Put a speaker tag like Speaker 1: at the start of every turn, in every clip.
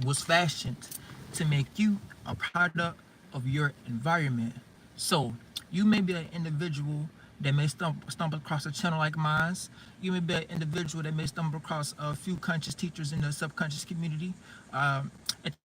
Speaker 1: was fashioned to make you a product of your environment. So you may be an individual that may stumble across a channel like mine. You may be an individual that may stumble across a few conscious teachers in the subconscious community, and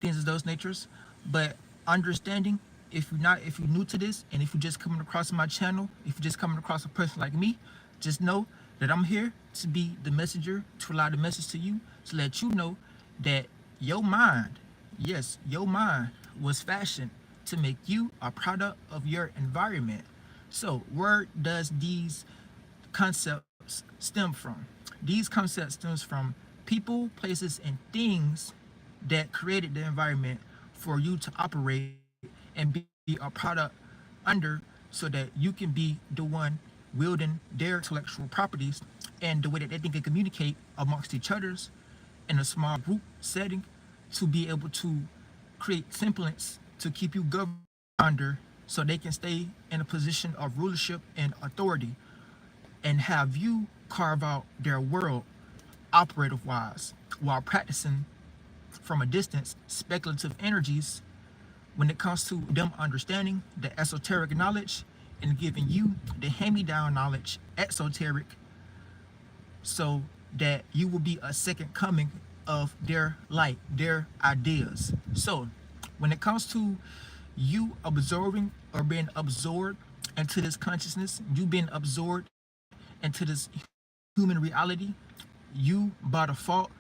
Speaker 1: things of those natures. But understanding, if you're new to this, and if you're just coming across my channel, if you're just coming across a person like me, just know that I'm here to be the messenger, to allow the message to you, to let you know that your mind, yes, your mind was fashioned to make you a product of your environment. So where does these concepts stem from? These concepts stems from people, places, and things that created the environment for you to operate and be a product under, so that you can be the one wielding their intellectual properties and the way that they think and communicate amongst each others in a small group setting, to be able to create semblance to keep you governed under, so they can stay in a position of rulership and authority, and have you carve out their world operative wise while practicing from a distance speculative energies when it comes to them understanding the esoteric knowledge and giving you the hand-me-down knowledge esoteric, so that you will be a second coming of their light, their ideas. So when it comes to you absorbing or being absorbed into this consciousness, you being absorbed into this human reality, you by default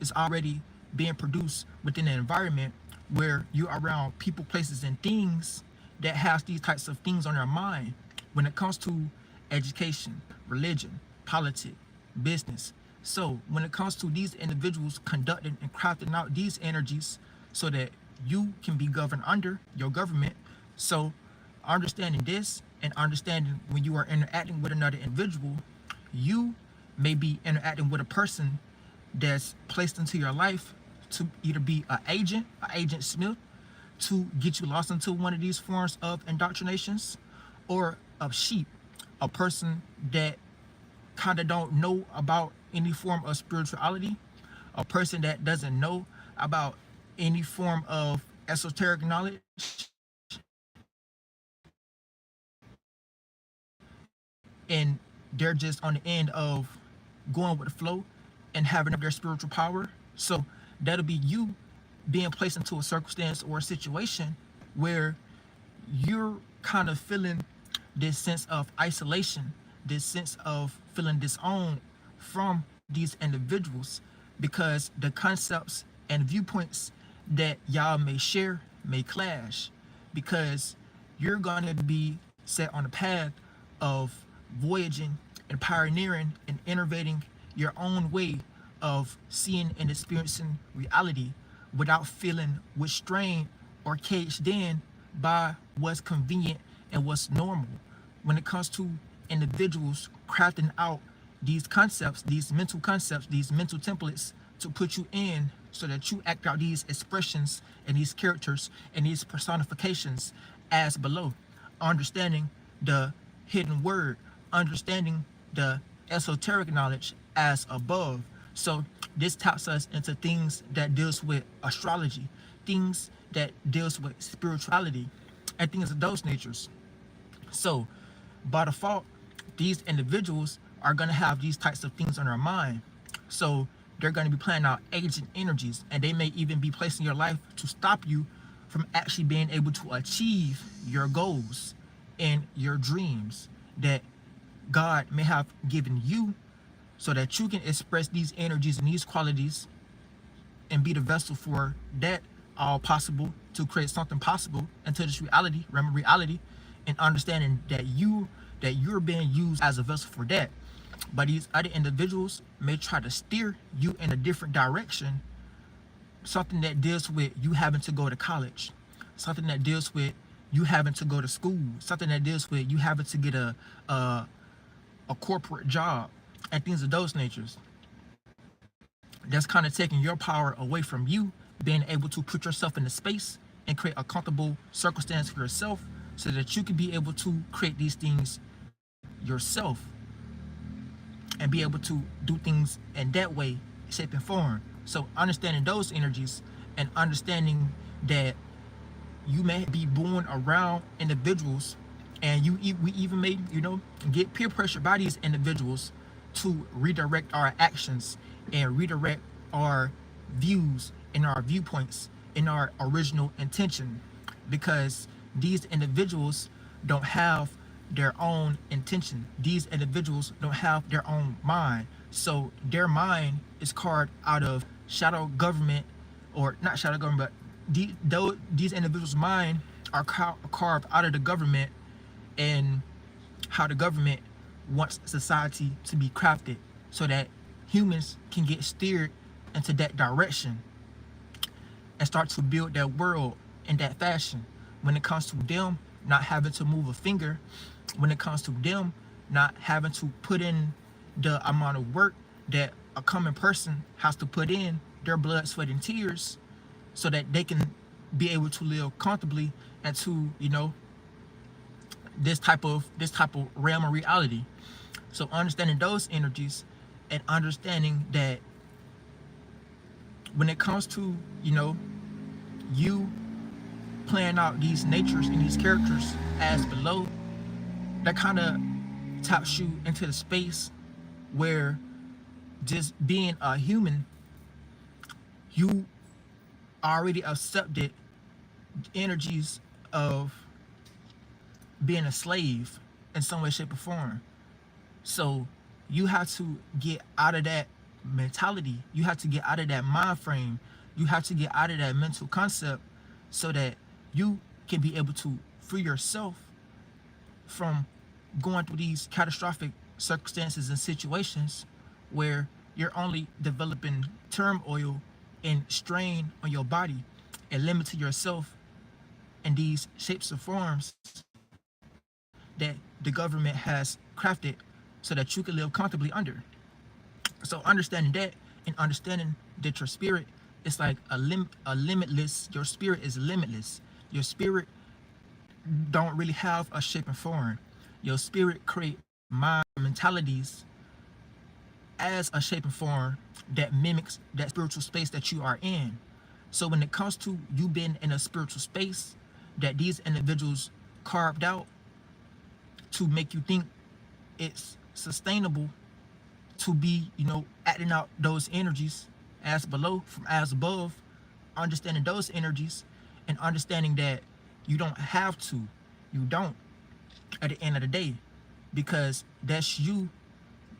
Speaker 1: is already being produced within an environment where you're around people, places, and things that has these types of things on their mind when it comes to education, religion, politics, business. So when it comes to these individuals conducting and crafting out these energies so that you can be governed under your government. So understanding this and understanding when you are interacting with another individual, you may be interacting with a person that's placed into your life to either be an agent Smith, to get you lost into one of these forms of indoctrinations, or a sheep, a person that kind of don't know about any form of spirituality, a person that doesn't know about any form of esoteric knowledge, and they're just on the end of going with the flow and having their spiritual power. So that'll be you being placed into a circumstance or a situation where you're kind of feeling this sense of isolation, this sense of feeling disowned from these individuals, because the concepts and viewpoints that y'all may share may clash, because you're going to be set on a path of voyaging and pioneering and innovating your own way of seeing and experiencing reality without feeling restrained or caged in by what's convenient and what's normal. When it comes to individuals crafting out these concepts, these mental templates to put you in so that you act out these expressions and these characters and these personifications as below. Understanding the hidden word, understanding the esoteric knowledge as above. So this taps us into things that deals with astrology, things that deals with spirituality, and things of those natures. So by default, these individuals are going to have these types of things on their mind. So they're going to be planning out agent energies, and they may even be placing your life to stop you from actually being able to achieve your goals and your dreams that God may have given you, so that you can express these energies and these qualities and be the vessel for that all possible, to create something possible into this reality, remember reality, and understanding that you're being used as a vessel for that. But these other individuals may try to steer you in a different direction, something that deals with you having to go to college, something that deals with you having to go to school, something that deals with you having to get a corporate job, and things of those natures. That's kind of taking your power away from you being able to put yourself in the space and create a comfortable circumstance for yourself, so that you can be able to create these things yourself and be able to do things in that way, shape, and form. So understanding those energies and understanding that you may be born around individuals, and we even may, get peer pressure by these individuals to redirect our actions and redirect our views and our viewpoints in our original intention, because these individuals don't have their own intention. These individuals don't have their own mind. So their mind is carved out of shadow government, or not shadow government, but these individuals' mind are carved out of the government, and how the government wants society to be crafted so that humans can get steered into that direction and start to build their world in that fashion. When it comes to them not having to move a finger, when it comes to them not having to put in the amount of work that a common person has to put in, their blood, sweat, and tears, so that they can be able to live comfortably into, this type of realm of reality. So understanding those energies, and understanding that when it comes to, you playing out these natures and these characters as below, that kind of taps you into the space where just being a human, you already accepted energies of being a slave in some way, shape, or form. So you have to get out of that mentality. You have to get out of that mind frame. You have to get out of that mental concept so that you can be able to free yourself from going through these catastrophic circumstances and situations where you're only developing turmoil and strain on your body and limiting yourself in these shapes and forms that the government has crafted so that you can live comfortably under. So understanding that, and understanding that your spirit is like a limitless, your spirit is limitless. Your spirit don't really have a shape and form. Your spirit create mind mentalities as a shape and form that mimics that spiritual space that you are in. So when it comes to you being in a spiritual space that these individuals carved out to make you think it's sustainable to be, acting out those energies as below from as above, understanding those energies and understanding that you don't have to, you don't, at the end of the day, because that's you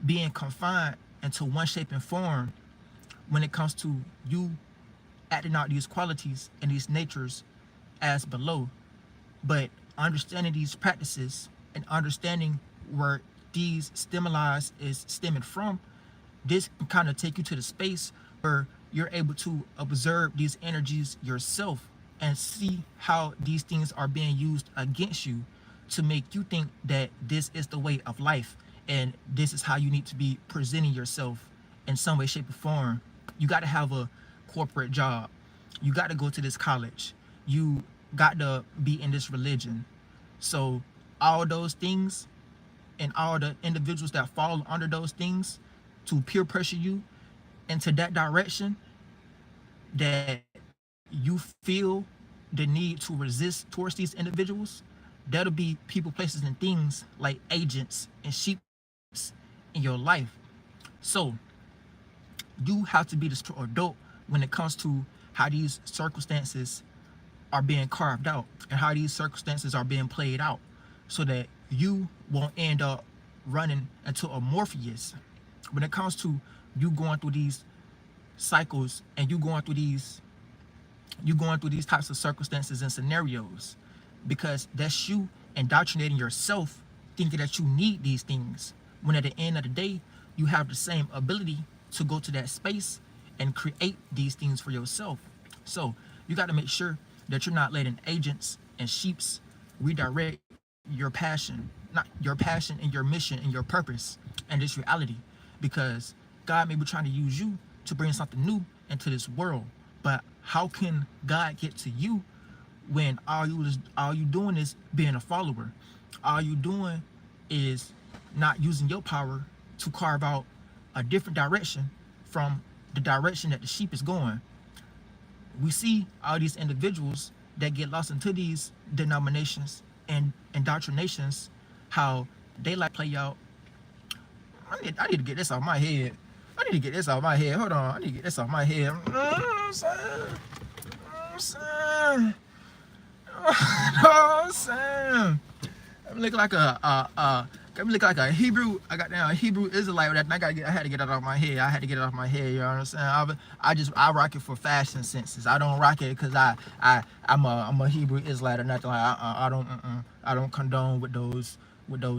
Speaker 1: being confined into one shape and form when it comes to you acting out these qualities and these natures as below. But understanding these practices and understanding where these stimuli is stemming from, this can kind of take you to the space where you're able to observe these energies yourself and see how these things are being used against you to make you think that this is the way of life and this is how you need to be presenting yourself in some way, shape, or form. You got to have a corporate job. You got to go to this college. You got to be in this religion. So all those things and all the individuals that fall under those things to peer pressure you into that direction, that you feel the need to resist towards these individuals, that'll be people, places, and things like agents and sheep in your life. So you have to be the adult when it comes to how these circumstances are being carved out and how these circumstances are being played out, so that you won't end up running into a Morpheus when it comes to you going through these cycles and you going through these types of circumstances and scenarios, because that's you indoctrinating yourself thinking that you need these things, when at the end of the day you have the same ability to go to that space and create these things for yourself. So you got to make sure that you're not letting agents and sheeps redirect your passion, not your passion and your mission and your purpose and this reality, because God may be trying to use you to bring something new into this world. But how can God get to you when all you doing is being a follower? All you doing is not using your power to carve out a different direction from the direction that the sheep is going. we see all these individuals that get lost into these denominations and indoctrinations, how they like play out. I need to get this off my head. I need to get this off my head. Hold on. I need to get this off my head. You know what I'm saying? You know what I'm saying? You know what I'm saying? I'm looking like got me looking like a Hebrew. I got down a Hebrew Israelite. That I had to get it off my head. I had to get it off my head. You know what I'm saying? I rock it for fashion senses. I don't rock it because I'm a Hebrew Israelite or nothing. Like I don't condone with those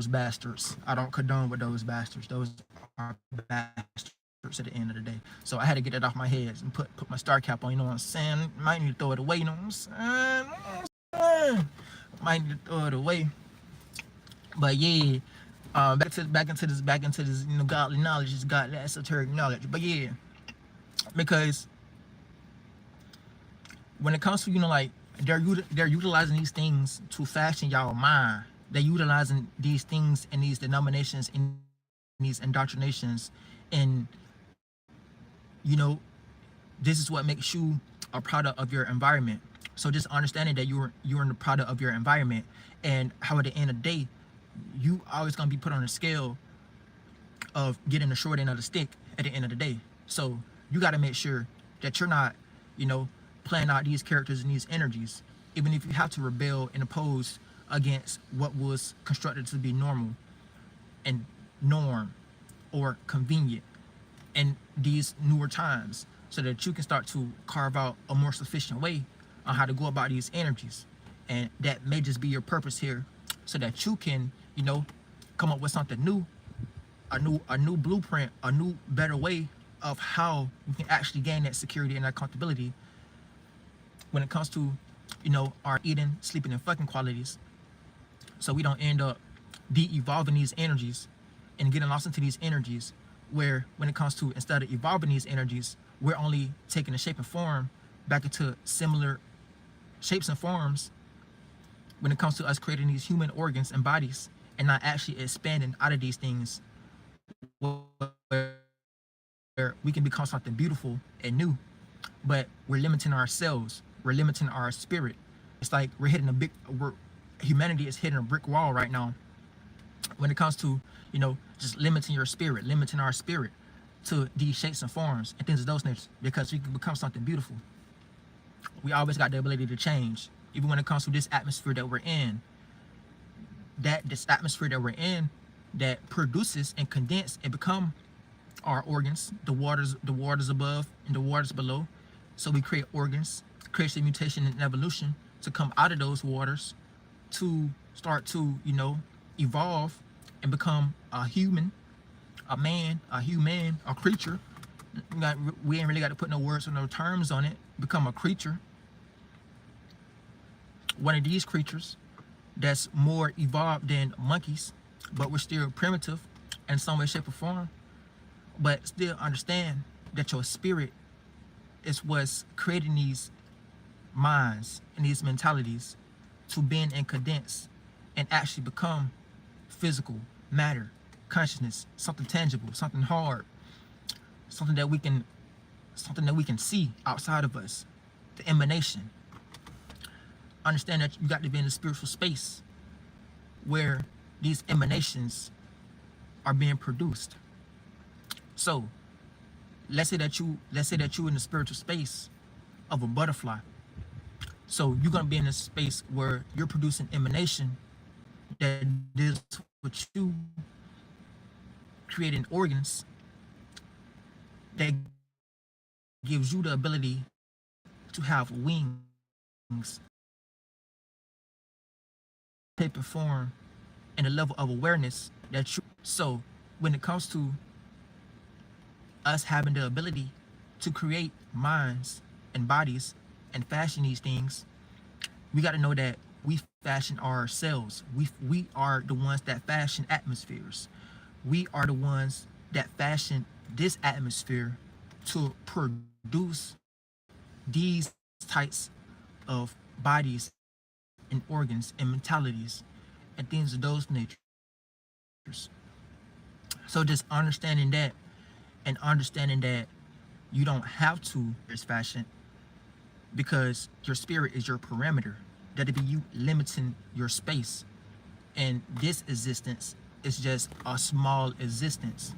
Speaker 1: bastards. I don't condone with those bastards. Those are bastards at the end of the day. So I had to get it off my head and put my star cap on. You know what I'm saying? Might need to throw it away. You know what I'm saying? You know what I'm saying? Might need to throw it away. But yeah, back into this, godly knowledge, this godly esoteric knowledge. But yeah, because when it comes to like they're utilizing these things to fashion y'all mind. They're utilizing these things in these denominations, in these indoctrinations, and this is what makes you a product of your environment. So just understanding that you're in the product of your environment, and how at the end of the day, you always gonna be put on a scale of getting the short end of the stick at the end of the day. So you got to make sure that you're not, playing out these characters and these energies, even if you have to rebel and oppose against what was constructed to be normal and norm or convenient in these newer times, so that you can start to carve out a more sufficient way on how to go about these energies. And that may just be your purpose here, so that you can, come up with something new, a new blueprint, a new better way of how you can actually gain that security and that comfortability when it comes to, our eating, sleeping, and fucking qualities. So we don't end up de-evolving these energies and getting lost into these energies, where when it comes to, instead of evolving these energies, we're only taking the shape and form back into similar shapes and forms when it comes to us creating these human organs and bodies, and not actually expanding out of these things, where we can become something beautiful and new, but we're limiting ourselves. We're limiting our spirit. It's like humanity is hitting a brick wall right now when it comes to, just limiting your spirit, limiting our spirit to these shapes and forms and things of those natures, because we can become something beautiful. We always got the ability to change, even when it comes to this atmosphere that we're in. This atmosphere that we're in, that produces and condense and become our organs, the waters above and the waters below. So we create organs, create mutation and evolution to come out of those waters, to start to, evolve and become a human, a man, a human, a creature. We ain't really got to put no words or no terms on it. Become a creature. One of these creatures that's more evolved than monkeys, but we're still primitive in some way, shape, or form. But still understand that your spirit is what's creating these minds and these mentalities to bend and condense and actually become physical matter, consciousness, something tangible, something hard, something that we can see outside of us, the emanation. Understand that you got to be in a spiritual space where these emanations are being produced. So let's say that you in the spiritual space of a butterfly. So you're gonna be in a space where you're producing emanation that deals with you creating organs that gives you the ability to have wings, paper form, and a level of awareness that you. So when it comes to us having the ability to create minds and bodies and fashion these things, we got to know that we fashion ourselves. We are the ones that fashion atmospheres. We are the ones that fashion this atmosphere to produce these types of bodies and organs and mentalities and things of those natures. So just understanding that, and understanding that you don't have to fashion because your spirit is your parameter. That'd be you limiting your space. And this existence is just a small existence.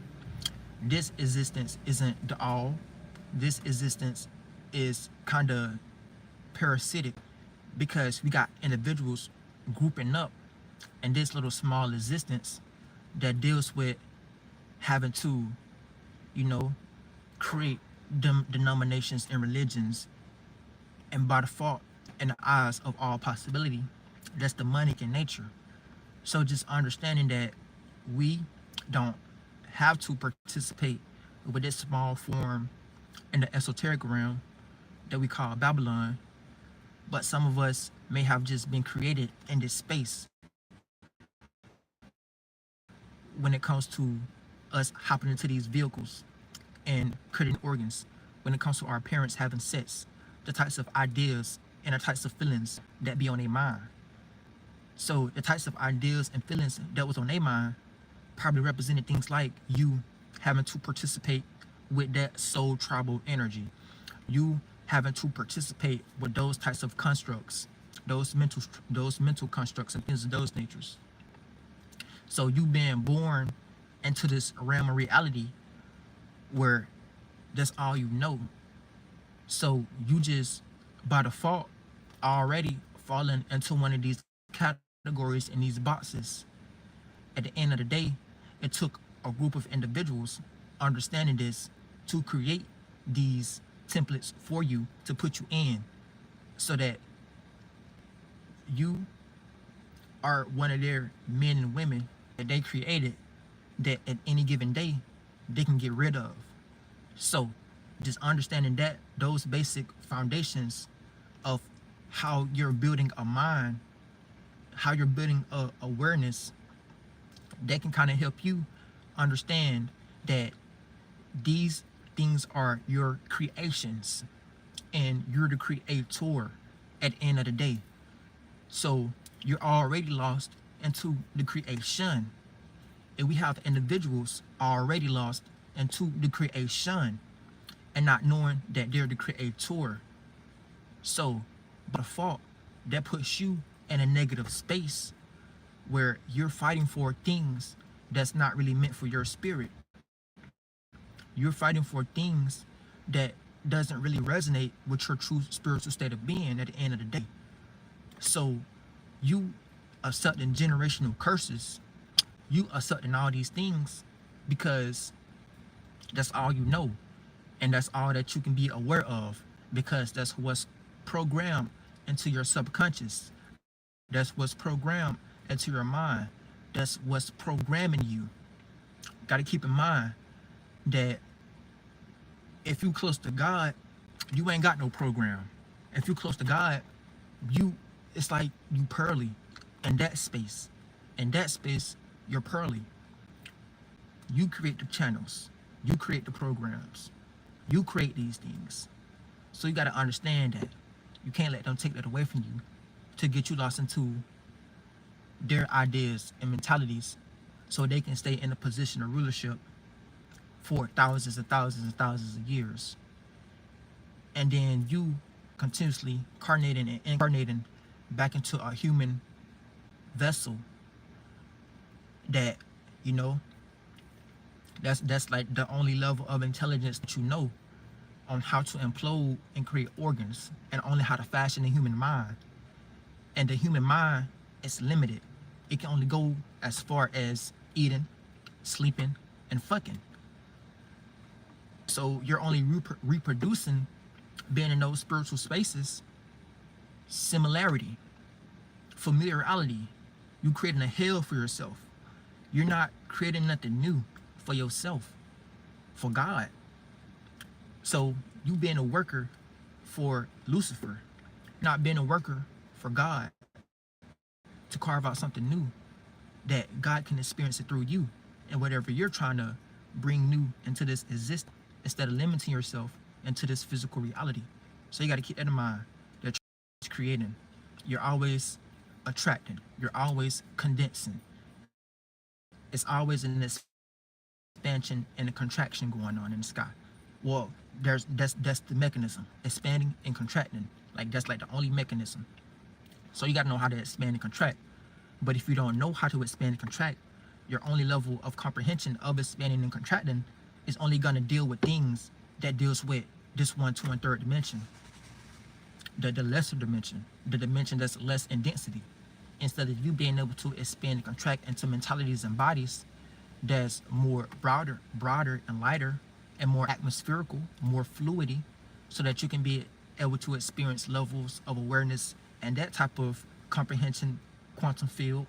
Speaker 1: This existence isn't the all. This existence is kind of parasitic because we got individuals grouping up in this little small existence that deals with having to, you know, create denominations and religions, and by default, in the eyes of all possibility, that's demonic in nature. So just understanding that we don't have to participate with this small form in the esoteric realm that we call Babylon, but some of us may have just been created in this space when it comes to us hopping into these vehicles and creating organs, when it comes to our parents having sex, the types of ideas and the types of feelings that be on their mind. So the types of ideas and feelings that was on their mind probably represented things like you having to participate with that soul tribal energy, you having to participate with those types of constructs, those mental constructs and things of those natures. So you being born into this realm of reality where that's all you know. So you just by default already falling into one of these categories in these boxes. At the end of the day, it took a group of individuals understanding this to create these templates for you to put you in, so that you are one of their men and women that they created, that at any given day they can get rid of. So just understanding that those basic foundations of how you're building a mind, how you're building a awareness, that can kind of help you understand that these things are your creations and you're the creator at the end of the day. So you're already lost into the creation, and we have individuals already lost into the creation and not knowing that they're the creator. So by default, that puts you in a negative space where you're fighting for things that's not really meant for your spirit. You're fighting for things that doesn't really resonate with your true spiritual state of being at the end of the day. So you accepting generational curses, you accepting all these things because that's all you know, and that's all that you can be aware of, because that's what's programmed into your subconscious, that's what's programmed into your mind, that's what's programming you. Got to keep in mind that if you close to God, you ain't got no program. If you close to God, it's like you pearly in that space. In that space, you're pearly. You create the channels, you create the programs, you create these things. So you got to understand that you can't let them take that away from you to get you lost into their ideas and mentalities, so they can stay in a position of rulership for thousands and thousands and thousands of years. And then you continuously carnating and incarnating back into a human vessel that, you know, that's like the only level of intelligence that you know on how to implode and create organs, and only how to fashion the human mind. And the human mind is limited. It can only go as far as eating, sleeping, and fucking. So you're only reproducing, being in those spiritual spaces, similarity, familiarity. You creating a hell for yourself. You're not creating nothing new for yourself, for God. So you being a worker for Lucifer, not being a worker for God, to carve out something new that God can experience it through you, and whatever you're trying to bring new into this existence, instead of limiting yourself into this physical reality. So you got to keep that in mind, that you're creating, you're always attracting, you're always condensing. It's always an expansion and a contraction going on in the sky. Well, that's the mechanism, expanding and contracting. Like that's like the only mechanism. So you gotta know how to expand and contract. But if you don't know how to expand and contract, your only level of comprehension of expanding and contracting is only gonna deal with things that deals with this 1, 2, and 3rd dimension. The lesser dimension, the dimension that's less in density. Instead of you being able to expand and contract into mentalities and bodies that's more broader and lighter and more atmospherical, more fluidity, so that you can be able to experience levels of awareness and that type of comprehension quantum field.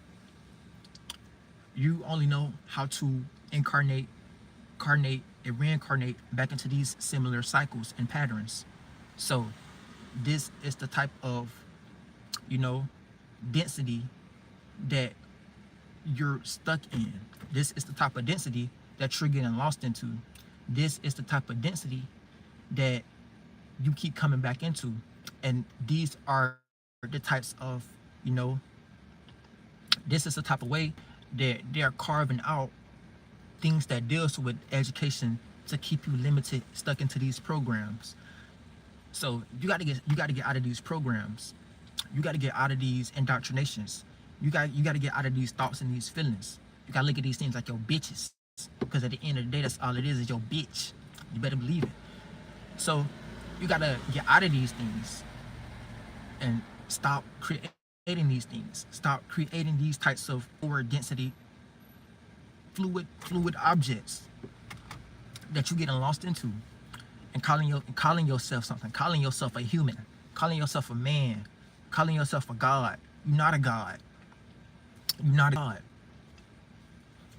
Speaker 1: You only know how to incarnate, and reincarnate back into these similar cycles and patterns. So this is the type of, you know, density that you're stuck in. This is the type of density that you're getting lost into. This is the type of density that you keep coming back into. And these are the types of, you know, this is the type of way that they're carving out things that deals with education to keep you limited, stuck into these programs. So you got to get out of these programs. You got to get out of these indoctrinations. You got to get out of these thoughts and these feelings. You got to look at these things like your bitches, because at the end of the day, that's all it is your bitch. You better believe it. So you got to get out of these things and stop creating these things. Stop creating these types of lower density fluid objects that you're getting lost into, and calling yourself something, calling yourself a human, calling yourself a man, calling yourself a god. You're not a god. You're not a god.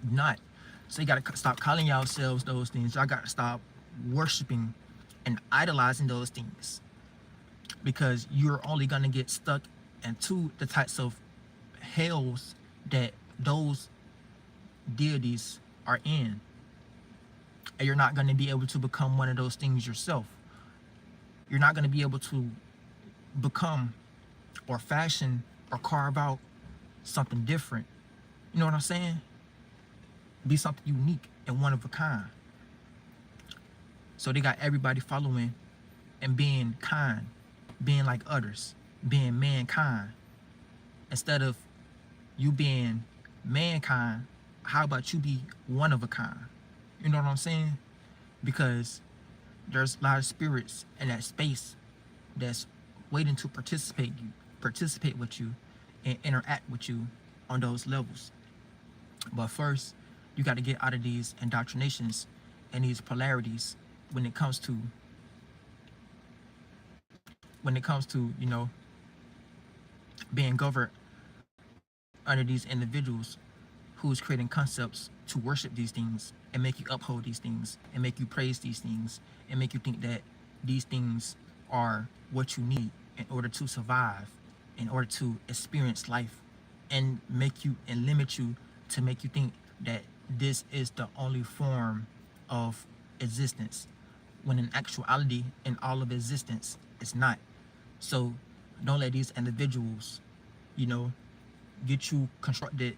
Speaker 1: You're not. So you gotta stop calling yourselves those things. Y'all gotta stop worshiping and idolizing those things, because you're only gonna get stuck into the types of hells that those deities are in, and you're not going to be able to become one of those things yourself. You're not going to be able to become or fashion or carve out something different. You know what I'm saying? Be something unique and one of a kind. So they got everybody following and being kind, being like others, being mankind. Instead of you being mankind, how about you be one of a kind? You know what I'm saying? Because there's a lot of spirits in that space that's waiting to participate with you and interact with you on those levels. But first, you got to get out of these indoctrinations and these polarities when it comes to you know, being governed under these individuals who's creating concepts to worship these things and make you uphold these things and make you praise these things and make you think that these things are what you need in order to survive, in order to experience life, and make you and limit you to make you think that this is the only form of existence, when in actuality, in all of existence, it's not. So don't let these individuals, you know, get you constructed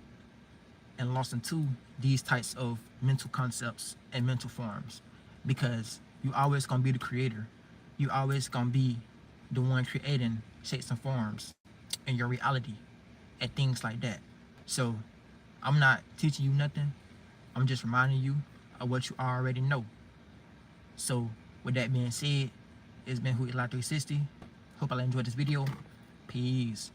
Speaker 1: and lost into these types of mental concepts and mental forms, because you always gonna be the creator. You always gonna be the one creating shapes and forms in your reality and things like that. So I'm not teaching you nothing. I'm just reminding you of what you already know. So with that being said, it's been Huitla 360. Hope I enjoyed this video. Peace.